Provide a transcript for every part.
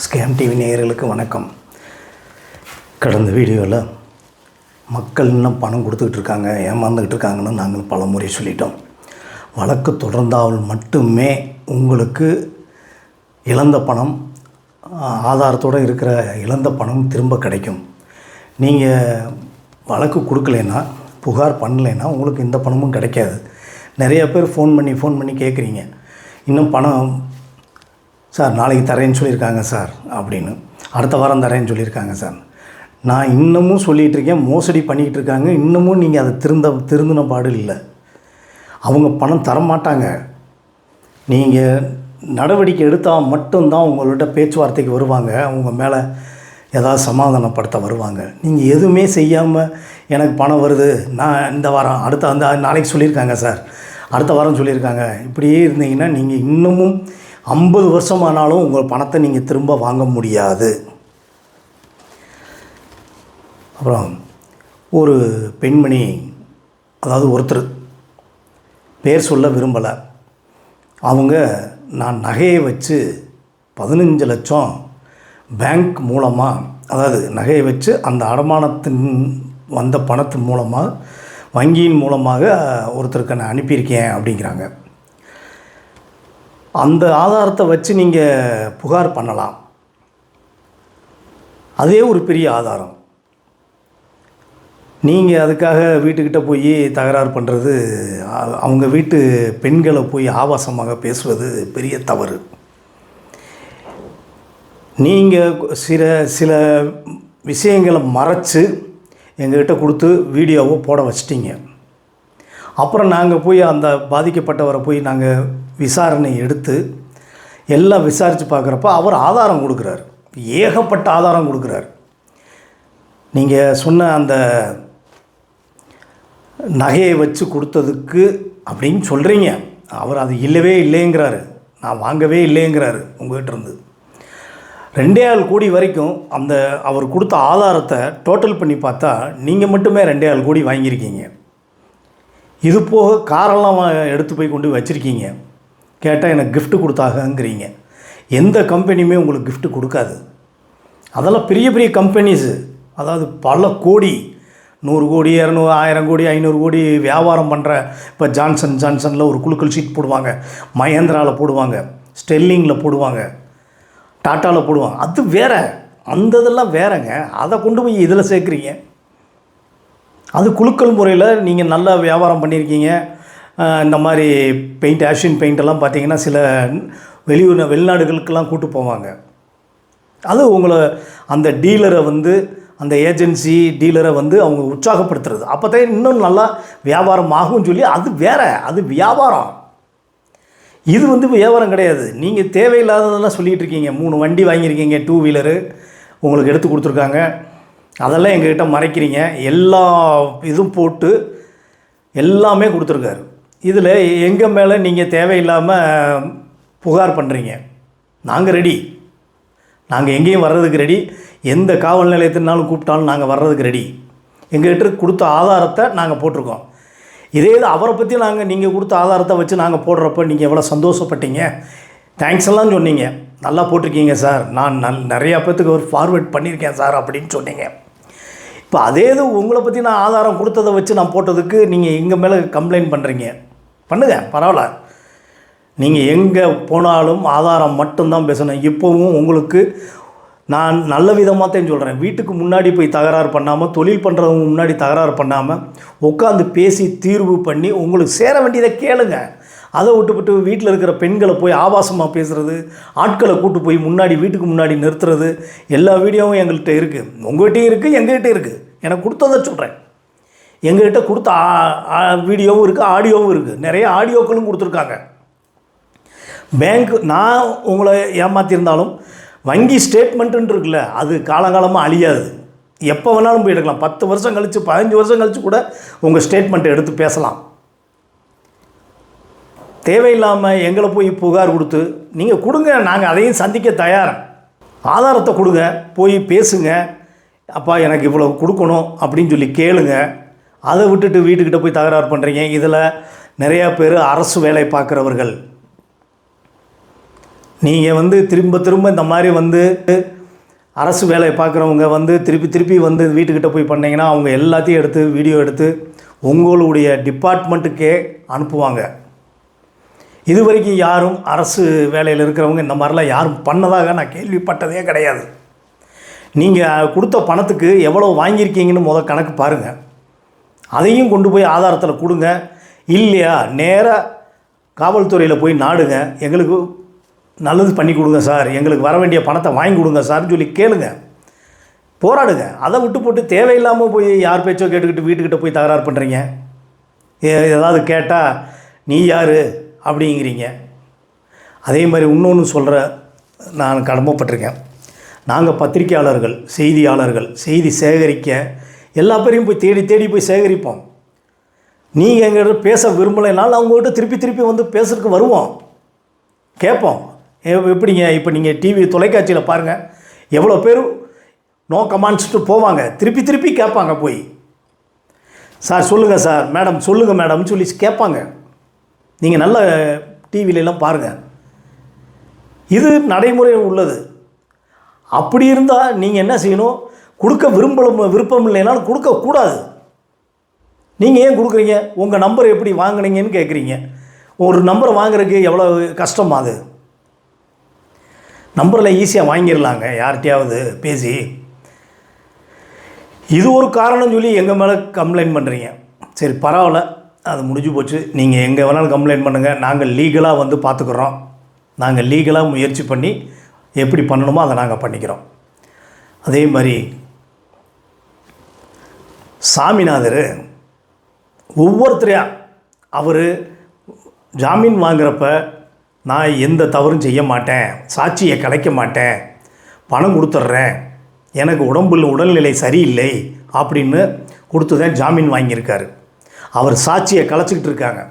Scam TV நேயர்களுக்கு வணக்கம். கடந்த வீடியோவில் மக்கள் இன்னும் பணம் கொடுத்துக்கிட்டு இருக்காங்க, ஏமாந்துக்கிட்டு இருக்காங்கன்னு நாங்கள் பல முறை சொல்லிட்டோம். வழக்கு தொடர்ந்தால் மட்டுமே உங்களுக்கு இழந்த பணம், ஆதாரத்தோடு இருக்கிற இழந்த பணம் திரும்ப கிடைக்கும். நீங்கள் வழக்கு கொடுக்கலைன்னா, புகார் பண்ணலைன்னா உங்களுக்கு இந்த பணமும் கிடைக்காது. நிறைய பேர் ஃபோன் பண்ணி கேட்குறீங்க, இன்னும் பணம் சார் நாளைக்கு தரேன்னு சொல்லியிருக்காங்க சார் அப்படின்னு, அடுத்த வாரம் தரேன்னு சொல்லியிருக்காங்க சார். நான் இன்னமும் சொல்லிகிட்டு இருக்கேன், மோசடி பண்ணிக்கிட்டு இருக்காங்க. இன்னமும் நீங்கள் அதை திருந்தின பாடு இல்லை. அவங்க பணம் தரமாட்டாங்க. நீங்கள் நடவடிக்கை எடுத்தால் மட்டும்தான் உங்கள்கிட்ட பேச்சுவார்த்தைக்கு வருவாங்க, அவங்க மேலே ஏதாவது சமாதானப்படுத்த வருவாங்க. நீங்கள் எதுவுமே செய்யாமல் எனக்கு பணம் வருது, நான் இந்த வாரம் நாளைக்கு சொல்லியிருக்காங்க சார், அடுத்த வாரம் சொல்லியிருக்காங்க, இப்படியே இருந்தீங்கன்னா நீங்கள் இன்னமும் 50 வருஷமானாலும் உங்கள் பணத்தை நீங்கள் திரும்ப வாங்க முடியாது. அப்புறம் ஒரு பெண்மணி, அதாவது ஒருத்தர் பேர் சொல்ல விரும்பலை, அவங்க நான் நகையை வச்சு 15 லட்சம் பேங்க் மூலமாக, அதாவது நகையை வச்சு அந்த அடமானத்தின் வந்த பணத்தின் மூலமாக வங்கியின் மூலமாக ஒருத்தருக்கு நான் அனுப்பியிருக்கேன் அப்படிங்கிறாங்க. அந்த ஆதாரத்தை வச்சு நீங்கள் புகார் பண்ணலாம். அதே ஒரு பெரிய ஆதாரம். நீங்கள் அதுக்காக வீட்டுக்கிட்ட போய் தகராறு பண்ணுறது, அவங்க வீட்டு பெண்களை போய் ஆபாசமாக பேசுவது பெரிய தவறு. நீங்கள் சில விஷயங்களை மறைச்சு எங்கள்கிட்ட கொடுத்து வீடியோவை போட வச்சிட்டிங்க. அப்புறம் நாங்கள் போய் அந்த பாதிக்கப்பட்டவரை போய் நாங்கள் விசாரணை எடுத்து எல்லாம் விசாரித்து பார்க்குறப்ப அவர் ஆதாரம் கொடுக்குறார், ஏகப்பட்ட ஆதாரம் கொடுக்குறார். நீங்கள் சொன்ன அந்த நகையை வச்சு கொடுத்ததுக்கு அப்படின்னு சொல்கிறீங்க, அவர் அது இல்லவே இல்லைங்கிறாரு, நான் வாங்கவே இல்லைங்கிறாரு. உங்கள்கிட்ட இருந்து 2.5 கோடி வரைக்கும் அந்த அவர் கொடுத்த ஆதாரத்தை டோட்டல் பண்ணி பார்த்தா நீங்கள் மட்டுமே 2.5 கோடி வாங்கியிருக்கீங்க. இது போக காரெல்லாம் எடுத்து போய் கொண்டு வச்சுருக்கீங்க. கேட்டால் எனக்கு கிஃப்ட்டு கொடுத்தாங்கங்கிறீங்க. எந்த கம்பெனியுமே உங்களுக்கு கிஃப்ட்டு கொடுக்காது. அதெல்லாம் பெரிய பெரிய கம்பெனிஸு, அதாவது பல கோடி, 100 கோடி 200 1000 கோடி 500 கோடி வியாபாரம் பண்ணுற. இப்போ ஜான்சனில் ஒரு குலுக்கல் ஷீட் போடுவாங்க, மஹேந்திராவில் போடுவாங்க, ஸ்டெர்லிங்கில் போடுவாங்க, டாட்டாவில் போடுவாங்க. அது வேறு, அந்த இதெல்லாம் வேறங்க. அதை கொண்டு போய் இதில் சேர்க்குறீங்க. அது குலுக்கல் முறையில் நீங்கள் நல்லா வியாபாரம் பண்ணியிருக்கீங்க. இந்த மாதிரி பெயிண்ட், ஆஷியன் பெயிண்டெல்லாம் பார்த்தீங்கன்னா சில வெளிநாடுகளுக்கெல்லாம் கூட்டு போவாங்க. அது உங்களை அந்த டீலரை அந்த ஏஜென்சி டீலரை அவங்க உற்சாகப்படுத்துறது, அப்போ தான் இன்னும் நல்லா வியாபாரம் ஆகும்னு சொல்லி. அது வேறு, அது வியாபாரம். இது வியாபாரம் கிடையாது. நீங்கள் தேவையில்லாததெல்லாம் சொல்லிகிட்டு இருக்கீங்க. 3 வண்டி வாங்கியிருக்கீங்க, 2 வீலரு உங்களுக்கு எடுத்து கொடுத்துருக்காங்க, அதெல்லாம் எங்கள்கிட்ட மறைக்கிறீங்க. எல்லா இதுவும் போட்டு எல்லாமே கொடுத்துருக்காரு. இதில் எங்கள் மேலே நீங்கள் தேவையில்லாமல் புகார் பண்ணுறீங்க. நாங்கள் ரெடி, நாங்கள் எங்கேயும் வர்றதுக்கு ரெடி. எந்த காவல் நிலையத்தினாலும் கூப்பிட்டாலும் நாங்கள் வர்றதுக்கு ரெடி. எங்கள்கிட்ட கொடுத்த ஆதாரத்தை நாங்கள் போட்டிருக்கோம். இதே இது அவரை பற்றி நீங்கள் கொடுத்த ஆதாரத்தை வச்சு நாங்கள் போடுறப்ப நீங்கள் எவ்வளோ சந்தோஷப்பட்டீங்க, தேங்க்ஸ் எல்லாம் சொன்னீங்க. நல்லா போட்டிருக்கீங்க சார், நான் நிறையா பேர்த்துக்கு ஒரு ஃபார்வேர்ட் பண்ணியிருக்கேன் சார் அப்படின்னு சொன்னீங்க. இப்போ அதே இது உங்களை பற்றி நான் ஆதாரம் கொடுத்ததை வச்சு நான் போட்டதுக்கு நீங்கள் எங்கள் மேலே கம்ப்ளைண்ட் பண்ணுறீங்க. பண்ணுங்கள், பரவாயில்ல. நீங்கள் எங்கே போனாலும் ஆதாரம் மட்டும்தான் பேசணும். இப்போவும் உங்களுக்கு நான் நல்ல விதமாக தான் சொல்கிறேன். வீட்டுக்கு முன்னாடி போய் தகராறு பண்ணாமல், தொழில் பண்ணுறவங்க முன்னாடி தகராறு பண்ணாமல் உட்காந்து பேசி தீர்வு பண்ணி உங்களுக்கு சேர வேண்டியதை கேளுங்க. அதை விட்டுவிட்டு வீட்டில் இருக்கிற பெண்களை போய் ஆபாசமாக பேசுகிறது, ஆட்களை கூட்டு போய் வீட்டுக்கு முன்னாடி நிறுத்துறது, எல்லா வீடியோவும் எங்கள்கிட்ட இருக்குது. உங்கள்கிட்டையும் இருக்குது, எங்கள்கிட்ட இருக்குது. எனக்கு கொடுத்ததை சொல்கிறேன். எங்கள்கிட்ட கொடுத்த வீடியோவும் இருக்குது, ஆடியோவும் இருக்குது. நிறைய ஆடியோக்களும் கொடுத்துருக்காங்க. பேங்க், நான் உங்களை ஏமாற்றிருந்தாலும் வங்கி ஸ்டேட்மெண்ட்டுன்னு இருக்குல்ல, அது காலங்காலமாக அழியாது. எப்போ வேணாலும் போய் எடுக்கலாம். 10 வருஷம் கழித்து 15 வருஷம் கழித்து கூட உங்கள் ஸ்டேட்மெண்ட்டை எடுத்து பேசலாம். தேவையில்லாமல் எங்களை போய் புகார் கொடுத்து நீங்கள் கொடுங்க, நாங்கள் அதையும் சந்திக்க தயார். ஆதாரத்தை கொடுங்க, போய் பேசுங்க. அப்பா எனக்கு இவ்வளோ கொடுக்கணும் அப்படின்னு சொல்லி கேளுங்க. அதை விட்டுட்டு வீட்டுக்கிட்ட போய் தகராறு பண்ணுறீங்க. இதில் நிறையா பேர் அரசு வேலை பார்க்குறவர்கள், நீங்கள் வந்து திரும்ப திரும்ப இந்த மாதிரி வந்து அரசு வேலையை பார்க்குறவங்க வந்து திருப்பி வந்து வீட்டுக்கிட்ட போய் பண்ணிங்கன்னா அவங்க எல்லாத்தையும் எடுத்து வீடியோ எடுத்து உங்களுடைய டிபார்ட்மெண்ட்டுக்கே அனுப்புவாங்க. இது வரைக்கும் யாரும் அரசு வேலையில் இருக்கிறவங்க இந்த மாதிரிலாம் யாரும் பண்ணதாக நான் கேள்விப்பட்டதே கிடையாது. நீங்கள் கொடுத்த பணத்துக்கு எவ்வளோ வாங்கியிருக்கீங்கன்னு கணக்கு பாருங்கள். அதையும் கொண்டு போய் ஆதாரத்தில் கொடுங்க. இல்லையா நேராக காவல்துறையில் போய் நாடுங்க. எங்களுக்கு நல்லது பண்ணி கொடுங்க சார், எங்களுக்கு வர வேண்டிய பணத்தை வாங்கி கொடுங்க சார்னு சொல்லி கேளுங்க, போராடுங்க. அதை விட்டு போட்டு தேவையில்லாமல் போய் யார் பேச்சோ கேட்டுக்கிட்டு வீட்டுக்கிட்ட போய் தகராறு பண்ணுறீங்க. ஏதாவது கேட்டால் நீ யார் அப்படிங்கிறீங்க. அதே மாதிரி இன்னொன்று சொல்கிற நான் கடமைப்பட்டிருக்கேன். நாங்கள் பத்திரிக்கையாளர்கள், செய்தியாளர்கள், செய்தி சேகரிக்க எல்லா பேரையும் போய் தேடி போய் சேகரிப்போம். நீங்கள் எங்கிட்ட பேச விரும்பலைனாலும் அவங்ககிட்ட திருப்பி வந்து பேசுறதுக்கு வருவோம், கேட்போம். எப்படிங்க இப்போ நீங்கள் டிவி தொலைக்காட்சியில் பாருங்கள், எவ்வளோ பேர் நோ கமாண்ட்ஸ்ட்டு போவாங்க, திருப்பி கேட்பாங்க. போய் சார் சொல்லுங்கள் சார், மேடம் சொல்லுங்கள் மேடம்னு சொல்லி கேட்பாங்க. நீங்கள் நல்ல டிவிலெலாம் பாருங்கள், இது நடைமுறை உள்ளது. அப்படி இருந்தால் நீங்கள் என்ன செய்யணும், கொடுக்க விருப்பம் இல்லைனாலும் கொடுக்கக்கூடாது. நீங்கள் ஏன் கொடுக்குறீங்க, உங்கள் நம்பரை எப்படி வாங்கினீங்கன்னு கேட்குறீங்க. ஒரு நம்பரை வாங்குறதுக்கு எவ்வளோ கஷ்டமா? அது நம்பரில் ஈஸியாக வாங்கிடலாங்க யார்கிட்டையாவது பேசி. இது ஒரு காரணம் சொல்லி எங்கள் மேலே கம்ப்ளைண்ட் பண்ணுறீங்க. சரி பரவாயில்ல, அது முடிஞ்சு போச்சு. நீங்கள் எங்கே வேணாலும் கம்ப்ளைண்ட் பண்ணுங்கள், நாங்கள் லீகலாக வந்து பார்த்துக்குறோம். நாங்கள் லீகலாக முயற்சி பண்ணி எப்படி பண்ணணுமோ அதை நாங்கள் பண்ணிக்கிறோம். அதே மாதிரி சாமிநாதர் ஒவ்வொருத்தரையா அவர் ஜாமீன் வாங்குறப்ப நான் எந்த தவறும் செய்ய மாட்டேன், சாட்சியை கலைக்க மாட்டேன், பணம் கொடுத்துட்றேன், எனக்கு உடல்நிலை சரியில்லை அப்படின்னு கொடுத்து தான் ஜாமீன் வாங்கியிருக்காரு. அவர் சாட்சியை கலைச்சிக்கிட்டு இருக்காங்க,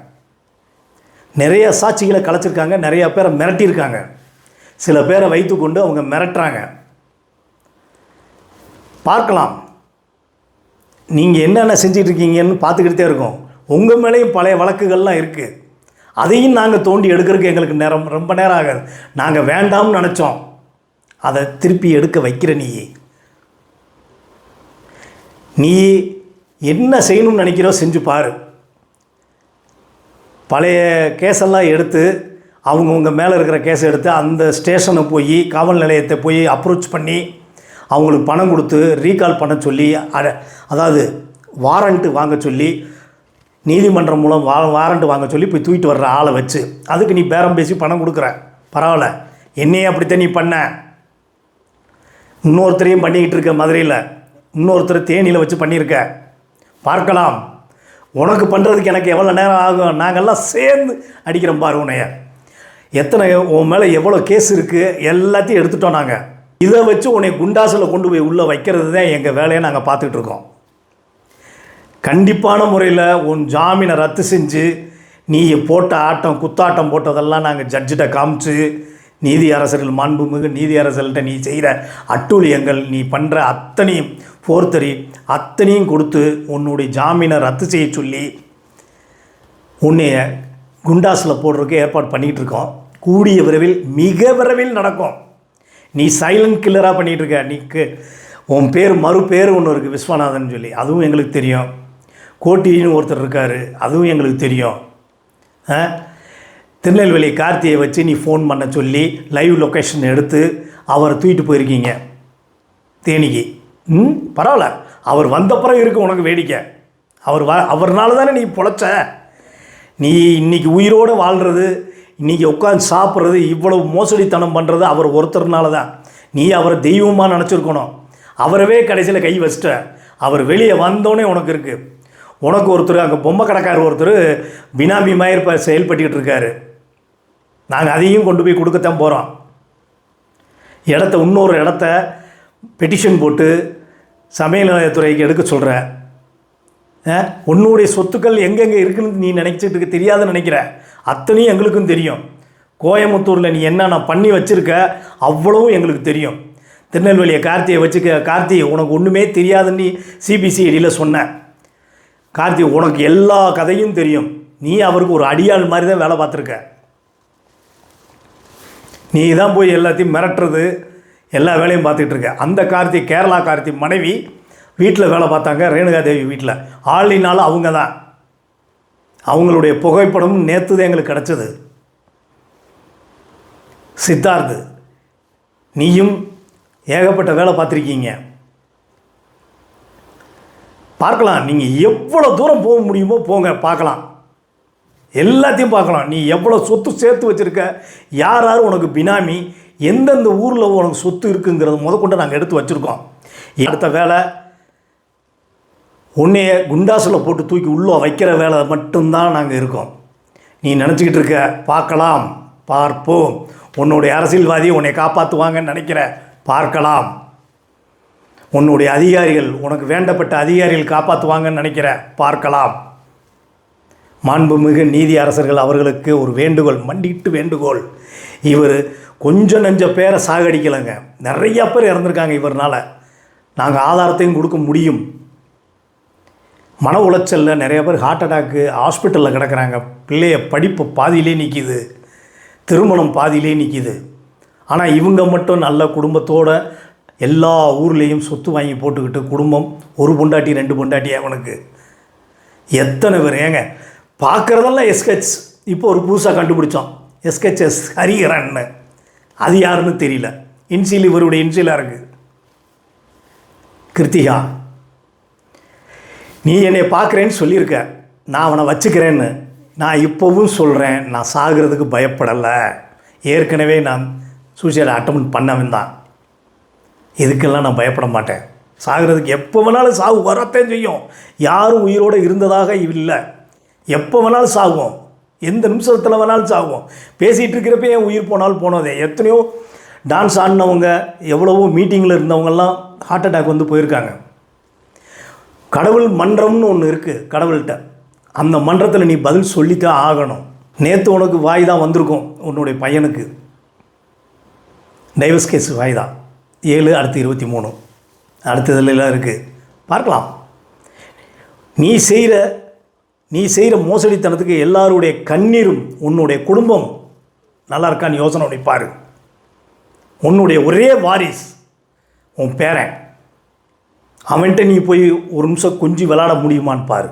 நிறைய சாட்சிகளை கலைச்சிருக்காங்க, நிறையா பேரை மிரட்டியிருக்காங்க, சில பேரை வைத்துக்கொண்டு அவங்க மிரட்டுறாங்க. பார்க்கலாம், நீங்கள் என்னென்ன செஞ்சிட்ருக்கீங்கன்னு பார்த்துக்கிட்டே இருக்கோம். உங்கள் மேலேயும் பழைய வழக்குகள்லாம் இருக்குது, அதையும் நாங்கள் தோண்டி எடுக்கிறதுக்கு எங்களுக்கு ரொம்ப நேரம் ஆகாது. நாங்கள் வேண்டாம்னு நினச்சோம், அதை திருப்பி எடுக்க வைக்கிற நீ என்ன செய்யணும்னு நினைக்கிறோ செஞ்சு பாரு. பழைய கேஸெல்லாம் எடுத்து அவங்கவுங்க மேலே இருக்கிற கேஸை எடுத்து அந்த ஸ்டேஷனை போய் காவல் நிலையத்தை போய் அப்ரோச் பண்ணி அவங்களுக்கு பணம் கொடுத்து ரீகால் பண்ண சொல்லி, அதாவது வாரண்ட்டு வாங்க சொல்லி, நீதிமன்றம் மூலம் வாரண்ட் வாங்க சொல்லி போய் தூக்கிட்டு வர்ற ஆளை வச்சு அதுக்கு நீ பேரம் பேசி பணம் கொடுக்குற. பரவாயில்ல, என்னையே அப்படித்தான் நீ பண்ண. இன்னொருத்தரையும் பண்ணிக்கிட்டு இருக்க, மதுரையில் இன்னொருத்தர் தேனியில் வச்சு பண்ணியிருக்க. பார்க்கலாம், உனக்கு பண்ணுறதுக்கு எனக்கு எவ்வளோ நேரம் ஆகும், நாங்கள்லாம் சேர்ந்து அடிக்கிறோம் பாரு உன்னைய. எத்தனை உன் மேலே எவ்வளோ கேஸ் இருக்குது எல்லாத்தையும் எடுத்துட்டோம் நாங்கள். இதை வச்சு உன்னை குண்டாசில் கொண்டு போய் உள்ளே வைக்கிறது தான் எங்கள் வேலையை நாங்கள் பார்த்துக்கிட்டு இருக்கோம். கண்டிப்பான முறையில் உன் ஜாமீனை ரத்து செஞ்சு நீ போட்ட ஆட்டம் குத்தாட்டம் போட்டதெல்லாம் நாங்கள் ஜட்ஜிட்ட காமிச்சு, நீதி அரசர்கள் மாண்புமிகு நீதி அரசர்கள்ட்ட நீ செய்கிற அட்டூழியங்கள், நீ பண்ணுற அத்தனையும் போர்த்தறி அத்தனையும் கொடுத்து உன்னுடைய ஜாமீனை ரத்து செய்ய சொல்லி உன்னைய குண்டாஸில் போடுறதுக்கு ஏற்பாடு பண்ணிகிட்டு இருக்கோம். கூடிய விரைவில், மிக விரைவில் நடக்கும். நீ சைலண்ட் கில்லராக பண்ணிகிட்ருக்க. நீக்கு உன் மறு பேர் ஒன்று இருக்குது, விஸ்வநாதன் சொல்லி, அதுவும் எங்களுக்கு தெரியும். கோட்டின்னு ஒருத்தர் இருக்கார், அதுவும் எங்களுக்கு தெரியும். திருநெல்வேலி கார்த்தியை வச்சு நீ ஃபோன் பண்ண சொல்லி லைவ் லொக்கேஷன் எடுத்து அவரை தூக்கிட்டு போயிருக்கீங்க தேனிக்கு. பரவாயில்ல, அவர் வந்தப்புறம் இருக்குது உனக்கு வேடிக்கை. அவர்னால தானே நீ பொழைச்ச. நீ இன்றைக்கி உயிரோடு வாழ்கிறது, இன்றைக்கி உட்காந்து சாப்பிட்றது, இவ்வளவு மோசடித்தனம் பண்ணுறது அவர் ஒருத்தர்னால தான். நீ அவரை தெய்வமாக நினச்சிருக்கணும். அவரவே கடைசியில் கை வச்சிட்ட. அவர் வெளியே வந்தோடனே உனக்கு இருக்குது. உனக்கு ஒருத்தர் அங்கே பொம்மை கடைக்காரர் ஒருத்தர் பினாமி மாதிரி செயல்பட்டுக்கிட்டு இருக்காரு. நாங்கள் அதையும் கொண்டு போய் கொடுக்கத்தான் போகிறோம். இன்னொரு இடத்த பெட்டிஷன் போட்டு சமையல் நிலையத்துறைக்கு எடுக்க சொல்கிறேன். உன்னுடைய சொத்துக்கள் எங்கெங்கே இருக்குன்னு நீ நினச்சிட்டு தெரியாதுன்னு நினைக்கிற. அத்தனையும் எங்களுக்கும் தெரியும். கோயம்புத்தூரில் நீ என்னென்ன பண்ணி வச்சுருக்க அவ்வளவும் எங்களுக்கு தெரியும். திருநெல்வேலியை கார்த்தியை வச்சுக்க. கார்த்தி உனக்கு ஒன்றுமே தெரியாதுன்னு நீ சிபிசிஐடியில் சொன்ன. கார்த்தி உனக்கு எல்லா கதையும் தெரியும். நீ அவருக்கு ஒரு அடியாள் மாதிரி தான் வேலை பார்த்துருக்க. நீ தான் போய் எல்லாத்தையும் மிரட்டுறது, எல்லா வேலையும் பார்த்துக்கிட்டு இருக்க. அந்த கார்த்தி, கேரளா கார்த்தி மனைவி வீட்டில் வேலை பார்த்தாங்க, ரேணுகா தேவி வீட்டில். ஆளினாலும் அவங்க தான். அவங்களுடைய புகைப்படம் நேற்று தான் எங்களுக்கு கிடச்சிது. சித்தார்த்து, நீயும் ஏகப்பட்ட வேலை பார்த்துருக்கீங்க. பார்க்கலாம், நீங்கள் எவ்வளோ தூரம் போக முடியுமோ போங்க, பார்க்கலாம், எல்லாத்தையும் பார்க்கலாம். நீ எவ்வளோ சொத்து சேர்த்து வச்சுருக்க, யார் யார் உனக்கு பினாமி, எந்தெந்த ஊரில் உனக்கு சொத்து இருக்குங்கிறது முதற்கொண்டு நாங்கள் எடுத்து வச்சுருக்கோம். அடுத்த வேலை உன்னைய குண்டாசில் போட்டு தூக்கி உள்ளே வைக்கிற வேலை மட்டும்தான் நாங்கள் இருக்கோம். நீ நினச்சிக்கிட்டு இருக்க பார்க்கலாம், பார்ப்போம், உன்னுடைய அரசியல்வாதி உன்னை காப்பாற்றுவாங்கன்னு நினைக்கிற, பார்க்கலாம். உன்னுடைய அதிகாரிகள், உனக்கு வேண்டப்பட்ட அதிகாரிகள் காப்பாற்றுவாங்கன்னு நினைக்கிற, பார்க்கலாம். மாண்புமிகு நீதி அரசர்கள் அவர்களுக்கு ஒரு வேண்டுகோள், மண்டிட்டு வேண்டுகோள். இவர் கொஞ்சம் நெஞ்ச பேரை சாகடிக்கலைங்க, நிறையா பேர் இறந்துருக்காங்க இவர்னால். நாங்கள் ஆதாரத்தையும் கொடுக்க முடியும். மன உளைச்சலில் நிறைய பேர் ஹார்ட் அட்டாக்கு ஹாஸ்பிட்டலில் கிடக்கிறாங்க. பிள்ளைய படிப்பு பாதியிலே நிற்கிது, திருமணம் பாதியிலே நிற்கிது. ஆனால் இவங்க மட்டும் நல்ல குடும்பத்தோடு எல்லா ஊர்லேயும் சொத்து வாங்கி போட்டுக்கிட்டு, குடும்பம், ஒரு பொண்டாட்டி 2 பொண்டாட்டி அவனுக்கு. எத்தனை பேர் ஏங்க பார்க்குறதெல்லாம் எஸ்கெச். இப்போ ஒரு புதுசாக கண்டுபிடிச்சோம், எஸ்கெச்எஸ் ஹரிஹரன்னு. அது யாருன்னு தெரியல. இன்சியல் இவருடைய இன்சியலாக இருக்குது. கிருத்திகா, நீ என்னை பார்க்குறேன்னு சொல்லியிருக்க, நான் அவனை வச்சுக்கிறேன்னு. நான் இப்போவும் சொல்கிறேன், நான் சாகிறதுக்கு பயப்படலை. ஏற்கனவே நான் சூசைட் அட்டெம்ப்ட் பண்ணவன் தான். இதுக்கெல்லாம் நான் பயப்பட மாட்டேன். சாகிறதுக்கு எப்போ வேணாலும் சாவு வரத்தான் செய்யும். யாரும் உயிரோடு இருந்ததாக இல்லை. எப்போ வேணாலும் சாகுவோம், எந்த நிமிஷத்தில் வேணாலும் சாகுவோம். பேசிகிட்டு இருக்கிறப்ப என் உயிர் போனாலும் போனதே. எத்தனையோ டான்ஸ் ஆடினவங்க, எவ்வளவோ மீட்டிங்கில் இருந்தவங்கெல்லாம் ஹார்ட் அட்டாக் வந்து போயிருக்காங்க. கடவுள் மன்றம்னு ஒன்று இருக்குது கடவுள்கிட்ட. அந்த மன்றத்தில் நீ பதில் சொல்லித்தான் ஆகணும். நேற்று உனக்கு வாய் தான் வந்திருக்கும், உன்னுடைய பையனுக்கு டைவர்ஸ் கேஸ் வாய் தான். 7 அடுத்து 23 அடுத்ததுலாம் இருக்குது, பார்க்கலாம். நீ செய்கிற மோசடித்தனத்துக்கு எல்லாருடைய கண்ணீரும், உன்னுடைய குடும்பம் நல்லா இருக்கான்னு யோசனை பண்ணி பாரு. உன்னுடைய ஒரே வாரிஸ் உன் பேரன், அவன்கிட்ட நீ போய் ஒரு நிமிஷம் கொஞ்சம் விளையாட முடியுமான்னு பாரு.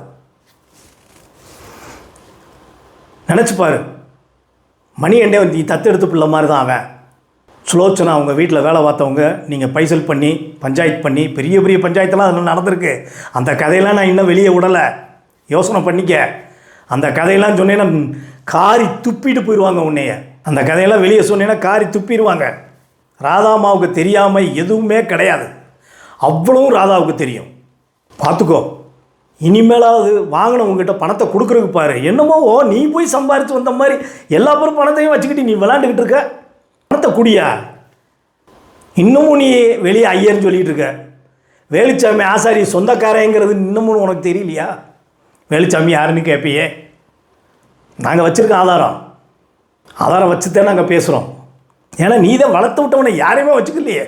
நினச்சி பாரு. மணிகண்டே நீ தத்தெடுத்து பிள்ளை மாதிரி தான் அவன். சுலோச்சனா அவங்க வீட்டில் வேலை பார்த்தவங்க, நீங்கள் பைசல் பண்ணி பஞ்சாயத்து பண்ணி பெரிய பெரிய பஞ்சாயத்தெல்லாம் அதில் நடந்திருக்கு. அந்த கதையெல்லாம் நான் இன்னும் வெளியே விடலை, யோசனை பண்ணிக்க. அந்த கதையெல்லாம் சொன்னேன்னா காரி துப்பிட்டு போயிடுவாங்க உன்னைய. அந்த கதையெல்லாம் வெளியே சொன்னேன்னா காரி துப்பிடுவாங்க. ராதாமாவுக்கு தெரியாமல் எதுவுமே கிடையாது, அவ்வளவும் ராதாவுக்கு தெரியும். பார்த்துக்கோ. இனிமேலாவது வாங்கினவங்ககிட்ட பணத்தை கொடுக்குறதுக்கு பாரு. என்னமோ நீ போய் சம்பாரித்து வந்த மாதிரி எல்லா பேரும் பணத்தையும் வச்சுக்கிட்டு நீ விளாண்டுக்கிட்டு இருக்க. பணத்தை குடியா? இன்னமும் நீ வெளியே ஐயர்னு சொல்லிகிட்டு இருக்க. வேலுச்சாமி ஆசாரி சொந்தக்காரங்கிறது இன்னமும் உனக்கு தெரியலையா? வேலுச்சாமி யாருன்னு கேட்பியே. நாங்கள் வச்சுருக்க ஆதாரம் வச்சுதான் நாங்கள் பேசுகிறோம். ஏன்னா நீ தான் வளர்த்து விட்டவனை யாரையுமே வச்சுக்கலையே.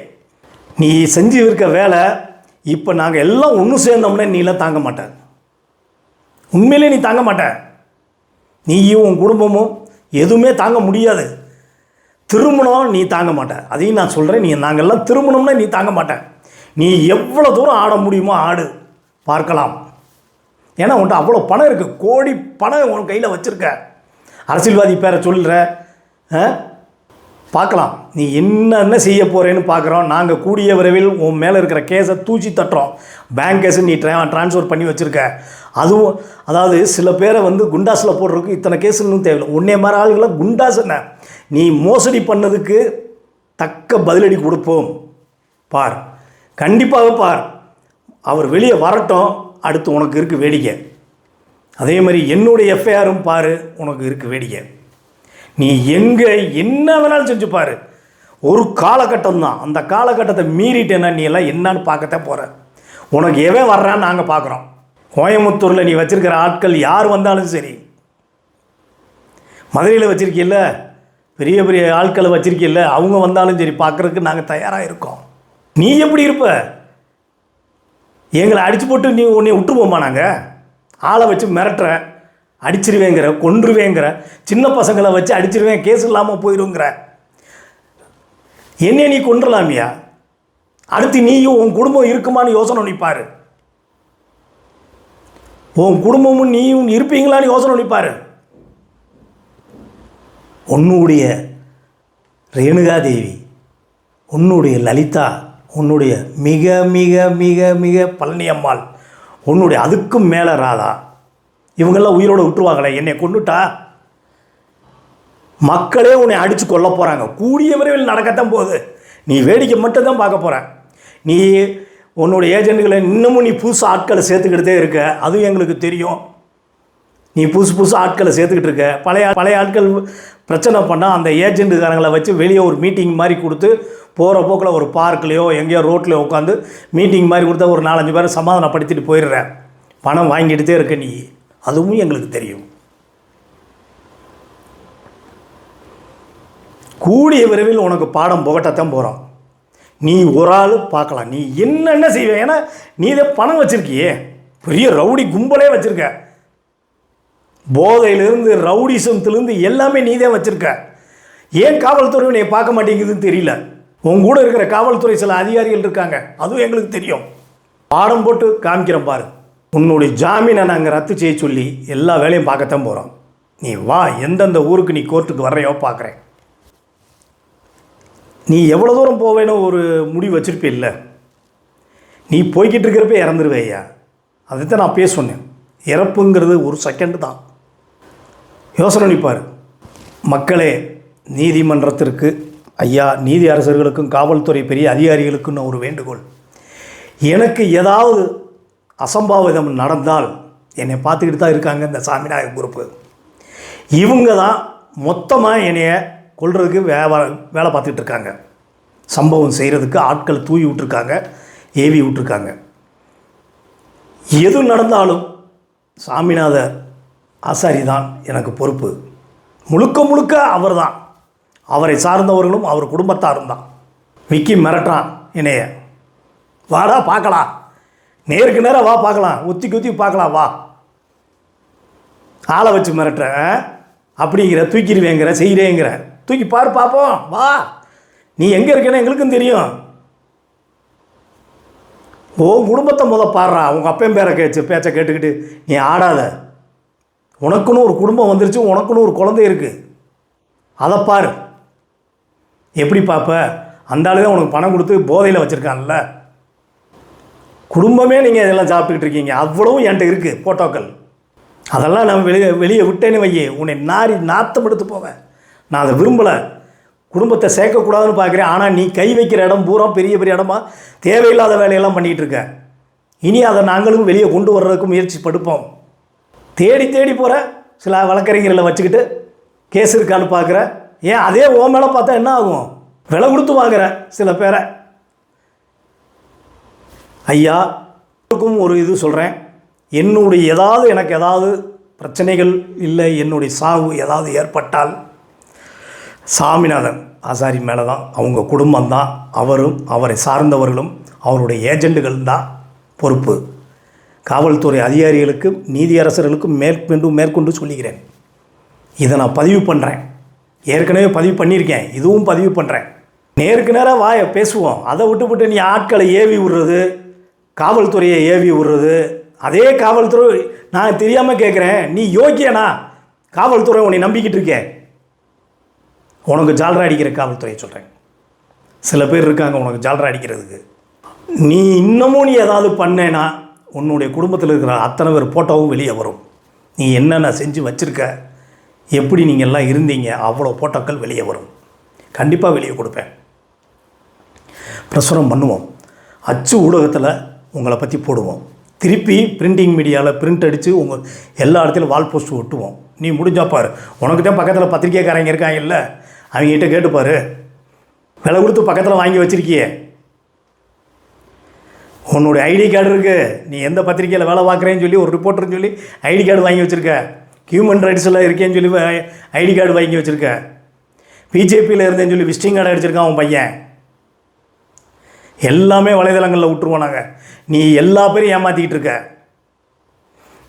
நீ செஞ்சு இருக்க வேலை இப்போ நாங்கள் எல்லாம் ஒன்று சேர்ந்தோம்னா நீலாம் தாங்க மாட்டேன். உண்மையிலே நீ தாங்க மாட்ட. நீயும் உன் குடும்பமும் எதுவுமே தாங்க முடியாது. திருமணம் நீ தாங்க மாட்ட, அதையும் நான் சொல்கிறேன். நாங்கள்லாம் திருமணம்னா நீ தாங்க மாட்டேன். நீ எவ்வளோ தூரம் ஆட முடியுமோ ஆடு, பார்க்கலாம். ஏன்னா உன்ட்ட அவ்வளோ பணம் இருக்குது, கோடி பணம் உன் கையில் வச்சுருக்க. அரசியல்வாதி பேரை சொல்கிற, பார்க்கலாம். நீ என்னென்ன செய்ய போகிறேன்னு பார்க்குறோம். நாங்கள் கூடிய விரைவில் உன் மேலே இருக்கிற கேஸை தூச்சி தட்டுறோம். பேங்க் கேஸு நீ ட்ரான்ஸ்ஃபர் பண்ணி வச்சுருக்க. அதுவும் அதாவது சில பேரை வந்து குண்டாஸில் போடுறதுக்கு இத்தனை கேஸுன்னு தேவையில்லை. உன்னே மாதிரி ஆளுகளை குண்டாஸ் என்ன, நீ மோசடி பண்ணதுக்கு தக்க பதிலடி கொடுப்போம். பார், கண்டிப்பாக பார். அவர் வெளியே வரட்டும், அடுத்து உனக்கு இருக்குது வேடிக்கை. அதே மாதிரி என்னுடைய எஃப்ஐஆரும் பாரு, உனக்கு இருக்குது வேடிக்கை. நீ எங்கே என்ன வேணாலும் செஞ்சு பாரு. ஒரு காலகட்டம் தான், அந்த காலகட்டத்தை மீறிட்டேன்னா நீ எல்லாம் என்னான்னு பார்க்கத்தான் போகிற. உனக்கு எவன் வர்றான்னு நாங்கள் பார்க்குறோம். கோயம்புத்தூரில் நீ வச்சுருக்கிற ஆட்கள் யார் வந்தாலும் சரி, மதுரையில் வச்சுருக்கில்ல, பெரிய பெரிய ஆட்களை வச்சுருக்கில்ல, அவங்க வந்தாலும் சரி பார்க்குறதுக்கு நாங்கள் தயாராக இருக்கோம். நீ எப்படி இருப்ப? எங்களை அடித்து போட்டு நீ உன்னை விட்டுருவோமா? நாங்கள் ஆளை வச்சு மிரட்டுற, அடிச்சிருவேங்கிற, கொன்றுவேங்கிற, சின்ன பசங்களை வச்சு அடிச்சிருவேன், கேஸ் இல்லாமல் போயிடுங்கிற. என்ன நீ கொண்டுலாமியா? அடுத்து நீயும் உன் குடும்பம் இருக்குமான்னு யோசனை பண்ணிப்பாரு. உன் குடும்பமும் நீயும் இருப்பீங்களான்னு யோசனை பண்ணிப்பாரு. உன்னுடைய ரேணுகாதேவி, உன்னுடைய லலிதா, உன்னுடைய மிக மிக மிக மிக பழனியம்மாள், உன்னுடைய அதுக்கும் மேலே ராதா, இவங்கெல்லாம் உயிரோடு விட்டுருவாங்களே? என்னை கொண்டுட்டா மக்களே உன்னை அடித்து கொல்ல போகிறாங்க. கூடிய விரைவில் நடக்கத்தான் போகுது. நீ வேடிக்கை மட்டும்தான் பார்க்க போகிற. நீ உன்னுடைய ஏஜென்ட்டுகளை இன்னமும் நீ புதுசு ஆட்களை சேர்த்துக்கிட்டே இருக்க. அதுவும் எங்களுக்கு தெரியும். நீ புதுசு ஆட்களை சேர்த்துக்கிட்டு இருக்க. பழைய ஆட்கள் பிரச்சனை பண்ணால் அந்த ஏஜென்ட்டுக்காரங்களை வச்சு வெளியே ஒரு மீட்டிங் மாதிரி கொடுத்து, போகிற போக்கில் ஒரு பார்க்லையோ எங்கேயோ ரோட்லையோ உட்காந்து மீட்டிங் மாதிரி கொடுத்தா ஒரு 4-5 பேரை சமாதானப்படுத்திட்டு போயிடுற. பணம் வாங்கிட்டுதே இருக்க நீ. அதுவும் எங்களுக்கு தெரியும். கூடிய விரைவில் உனக்கு பாடம் புகட்டத்தான் போகிறோம். நீ ஒரு ஆள் பார்க்கலாம், நீ என்னென்ன செய்வே. ஏன்னா நீ இதை பணம் வச்சுருக்கியே, பெரிய ரவுடி கும்பலே வச்சுருக்க. போதையிலிருந்து ரவுடிசத்துலேருந்து எல்லாமே நீ தான் வச்சுருக்க. ஏன் காவல்துறை நீ பார்க்க மாட்டேங்குதுன்னு தெரியல. உன் கூட இருக்கிற காவல்துறை சில அதிகாரிகள் இருக்காங்க, அதுவும் எங்களுக்கு தெரியும். பாடம் போட்டு காமிக்கிறோம் பாரு. உன்னுடைய ஜாமீனை நாங்கள் ரத்து செய்ய சொல்லி எல்லா வேலையும் பார்க்கத்தான் போகிறோம். நீ வா, எந்தெந்த ஊருக்கு நீ கோர்ட்டுக்கு வர்றையோ பார்க்குறேன். நீ எவ்வளோ தூரம் போவேன்னு ஒரு முடிவு வச்சுருப்பில்ல. நீ போய்கிட்டு இருக்கிறப்ப இறந்துருவேயா. அதுதான் நான் சொன்னேன். இறப்புங்கிறது ஒரு செகண்டு தான். யோசனை பண்ணிப்பார். மக்களே, நீதிமன்றத்திற்கு, ஐயா நீதி அரசர்களுக்கும் காவல்துறை பெரிய அதிகாரிகளுக்கும் ஒரு வேண்டுகோள். எனக்கு ஏதாவது அசம்பாவிதம் நடந்தால் என்னை பார்த்துக்கிட்டு தான் இருக்காங்க இந்த சாமிநாயகம் குரூப்பு. இவங்க தான் மொத்தமாக என்னைய கொள்றதுக்கு வேலை பார்த்துக்கிட்டு இருக்காங்க. சம்பவம் செய்கிறதுக்கு ஆட்கள் தூவி விட்டுருக்காங்க, ஏவி விட்டுருக்காங்க. எது நடந்தாலும் சாமிநாதர் ஆசாரி தான் எனக்கு பொறுப்பு. முழுக்க முழுக்க அவர் தான். அவரை சார்ந்தவர்களும் அவர் குடும்பத்தாரும் தான். விக்கி மிரட்டுறான் என்னைய, வாடா பார்க்கலாம், நேருக்கு நேராக வா பார்க்கலாம், ஒத்தி பார்க்கலாம், வா. ஆளை வச்சு மிரட்டுற அப்படிங்கிற, தூக்கிடுவேங்கிற, செய்கிறேங்கிற, தூக்கி பாரு பார்ப்போம், வா. நீ எங்கே இருக்கேன்னு எங்களுக்கும் தெரியும். உன் குடும்பத்தை பாடுறா. உங்கள் அப்பையும் பேச்சை கேட்டுக்கிட்டு நீ ஆடாத. உனக்குன்னு ஒரு குடும்பம் வந்துருச்சு, உனக்குன்னு ஒரு குழந்தை இருக்குது, அதை பாரு. எப்படி பார்ப்ப? அந்த ஆளு தான் உனக்கு பணம் கொடுத்து போதையில் வச்சுருக்கான்ல. குடும்பமே நீங்கள் இதெல்லாம் சாப்பிட்டுக்கிட்டு இருக்கீங்க. அவ்வளவும் என்கிட்ட இருக்குது ஃபோட்டோக்கள். அதெல்லாம் நான் வெளியே விட்டேன்னு வையே, உன்னை நாத்தம் எடுத்து போவேன். நான் அதை விரும்பலை. குடும்பத்தை சேர்க்கக்கூடாதுன்னு பார்க்குறேன். ஆனால் நீ கை வைக்கிற இடம் பூரா பெரிய பெரிய இடமா தேவையில்லாத வேலையெல்லாம் பண்ணிகிட்டு இருக்க. இனி அதை நாங்களும் வெளியே கொண்டு வர்றதுக்கு முயற்சி படுப்போம். தேடி போகிற சில வழக்கறிஞர்களை வச்சுக்கிட்டு கேஸ் இருக்கான்னு பார்க்குற. ஏன் அதே ஓ மேலே பார்த்தா என்ன ஆகும்? விலை கொடுத்து வாங்குற சில பேரை. ஐயா, ஒரு இது சொல்கிறேன். எனக்கு ஏதாவது பிரச்சனைகள் இல்லை, என்னுடைய சாவு ஏதாவது ஏற்பட்டால் சாமிநாதன் ஆசாரி மேலே தான், அவங்க குடும்பம்தான், அவரும் அவரை சார்ந்தவர்களும் அவருடைய ஏஜெண்டுகள் தான் பொறுப்பு. காவல்துறை அதிகாரிகளுக்கும் நீதியரசர்களுக்கும் மேற்கொண்டு சொல்லுகிறேன். இதை நான் பதிவு பண்ணுறேன். ஏற்கனவே பதிவு பண்ணியிருக்கேன், இதுவும் பதிவு பண்ணுறேன். நேருக்கு நேராக வாய பேசுவோம். அதை விட்டு நீ ஆட்களை ஏவி விடுறது, காவல்துறையை ஏவி விடுறது. அதே காவல்துறை, நான் தெரியாமல் கேட்குறேன், நீ யோக்கியனா? காவல்துறை உன்னை நம்பிக்கிட்டு இருக்கேன். உனக்கு ஜால்ரா அடிக்கிற காவல்துறையை சொல்கிறேன். சில பேர் இருக்காங்க உனக்கு ஜால்ரா அடிக்கிறதுக்கு. நீ இன்னமும் ஏதாவது பண்ணேன்னா உன்னுடைய குடும்பத்தில் இருக்கிற அத்தனை பேர் ஃபோட்டோவும் வெளியே வரும். நீ என்னென்ன செஞ்சு வச்சுருக்க, எப்படி நீங்கள் எல்லாம் இருந்தீங்க, அவ்வளோ ஃபோட்டோக்கள் வெளியே வரும். கண்டிப்பாக வெளியே கொடுப்பேன். பிரசுரம் பண்ணுவோம். அச்சு ஊடகத்தில் உங்களை பற்றி போடுவோம். திருப்பி பிரிண்டிங் மீடியாவில் பிரிண்ட் அடித்து உங்கள் எல்லா இடத்துலையும் வால் போஸ்ட் ஒட்டுவோம். நீ முடிஞ்சா பாரு. உனக்கு தான் பக்கத்தில் பத்திரிக்கைக்காரங்க இருக்காங்க இல்லை, அவங்ககிட்ட கேட்டுப்பார். விலை கொடுத்து பக்கத்தில் வாங்கி வச்சுருக்கியே. உன்னோடைய ஐடி கார்டு இருக்குது. நீ எந்த பத்திரிக்கையில் வேலை பார்க்குறேன்னு சொல்லி ஒரு ரிப்போர்ட்டர்னு சொல்லி ஐடி கார்டு வாங்கி வச்சுருக்க. ஹியூமன் ரைட்ஸில் இருக்கேன்னு சொல்லி ஐடி கார்டு வாங்கி வச்சுருக்க. பிஜேபியில் இருந்தேன்னு சொல்லி விசிட்டிங் கார்டு அடிச்சிருக்கான் அவன் பையன். எல்லாமே வலைதளங்களில் விட்டுருவோம் நாங்கள். நீ எல்லா பேரையும் ஏமாற்றிக்கிட்டு இருக்க.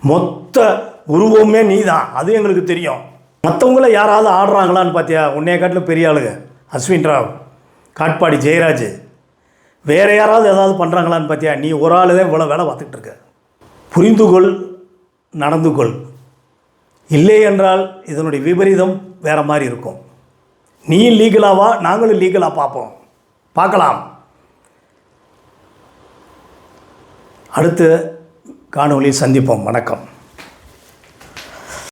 மொத்த உருவமே நீ தான், அது எங்களுக்கு தெரியும். மற்றவங்கள யாராவது ஆடுறாங்களான்னு பார்த்தியா? உன்னைய காட்டில் பெரிய ஆளுங்க. அஸ்வின் ராவ் காட்பாடி ஜெயராஜ், வேறு யாராவது ஏதாவது பண்ணுறாங்களான்னு பார்த்தியா? நீ ஒரு ஆள் தான் இவ்வளோ வேலை பார்த்துக்கிட்டு இருக்க. புரிந்துகொள், நடந்து கொள். இல்லை என்றால் இதனுடைய விபரீதம் வேறு மாதிரி இருக்கும். நீ லீகலாவா, நாங்களும் லீகலாக பார்க்கலாம். அடுத்த காணொளியில் சந்திப்போம். வணக்கம்.